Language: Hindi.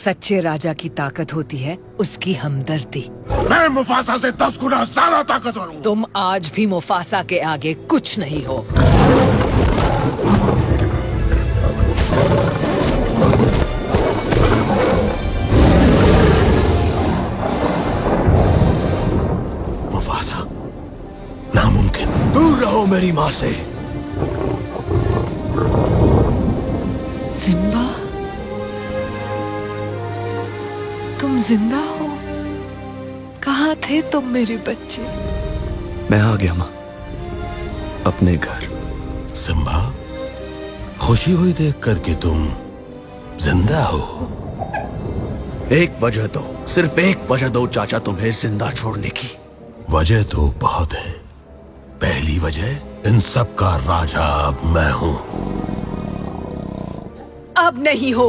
सच्चे राजा की ताकत होती है उसकी हमदर्दी। मैं मुफासा से 10 गुना ज्यादा ताकतवर हूँ। तुम आज भी मुफासा के आगे कुछ नहीं हो। मुफासा, नामुमकिन। दूर रहो मेरी माँ से। सिम्बा, तुम जिंदा हो? कहाँ थे तुम मेरे बच्चे? मैं आ गया माँ, अपने घर। सिम्बा, खुशी हुई देखकर कि तुम जिंदा हो। एक वजह दो, सिर्फ एक वजह दो चाचा तुम्हें जिंदा छोड़ने की। वजह तो बहुत है। पहली वजह, इन सब का राजा अब मैं हूं। अब नहीं हो।